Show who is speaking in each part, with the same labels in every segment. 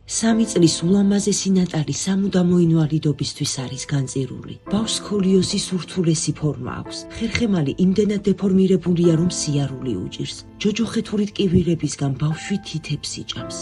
Speaker 1: 3 წლის ულამაზესი ნატალი სამუდამო ინვალიდობისთვის არის განწირული. ბავშვს სქოლიოზის ურთულესი ფორმა აქვს. ხერხემალი იმდენად დეფორმირებულია, რომ სიარული უჭირს. ჯოჯოხეთურით კივირებისგან ბავშვი თითებს იჭამს.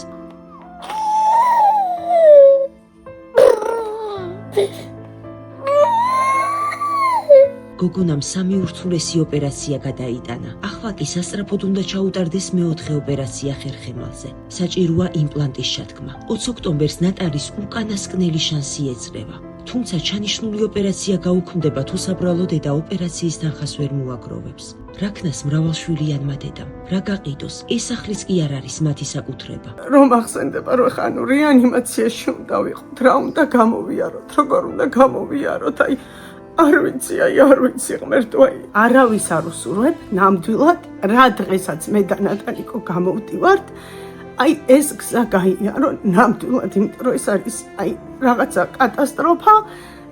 Speaker 1: გოგონამ 3 ურთულესი ოპერაცია გადაიტანა. ახლა კი სასწრაფოდ უნდა ჩაუტარდეს მეოთხე ოპერაცია ხერხემალზე. საჭიროა იმპლანტის შეთქმა. 20 ოქტომბერს ნატალის უკანასკნელი შანსი ეწრება. თუმცა ჩანიშნული ოპერაცია გაუქმდება თუ საბრალო დედა ოპერაციის თანხას ვერ მოაგროვებს. რაქნას მრავალშვილიანმა დედამ რა გაყიდოს, ეს ახლიც კი არ არის მათი საკუთრება.
Speaker 2: რომ ახსენდება, რომ ხანუ რეანიმაციაში უნდა ვიყოთ, რა უნდა გამოვიაროთ, როგორ უნდა გამოვიაროთ, არ ვიცი ღმერთო, არავის არ უსურვებ, ნამდვილად, რა დღესაც მე და ნატალიკო გამოვდივართ, ეს გზა გაიარო ნამდვილად, იმიტომ რომ ეს არის რაღაცა კატასტროფა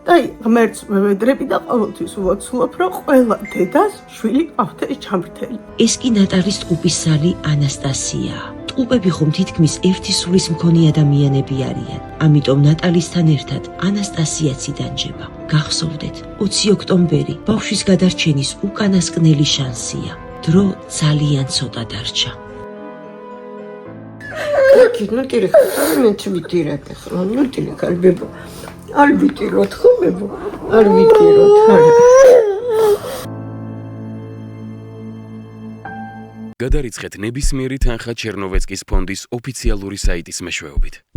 Speaker 2: და ღმერთს მევედრები და ყოველთვის ვუოცულობ, რომ ყველა დედას შვილი ყავდეს ჩამრთელი.
Speaker 1: ეს კი ნატალის ტყუპის სალი ანასტასიაა. ტყუპები ხომ თითქმის ერთი სულის მქონე ადამიანები არიან. ამიტომ ნატალისთან ერთად ანასტასიაც იდანჯება. გახსოვდეთ, 20 ოქტომბერი ბავშვის გადარჩენის უკანასკნელი შანსია. დრო ძალიან ცოტა დარჩა.
Speaker 3: Ну, тирек, альбебо. Альбитирот, хубебо. Альбитирот.
Speaker 4: გადარიცხეთ ნებისმიერი თანხა ჩერნოვეცკის ფონდის ოფიციალური საიტის მეშვეობით.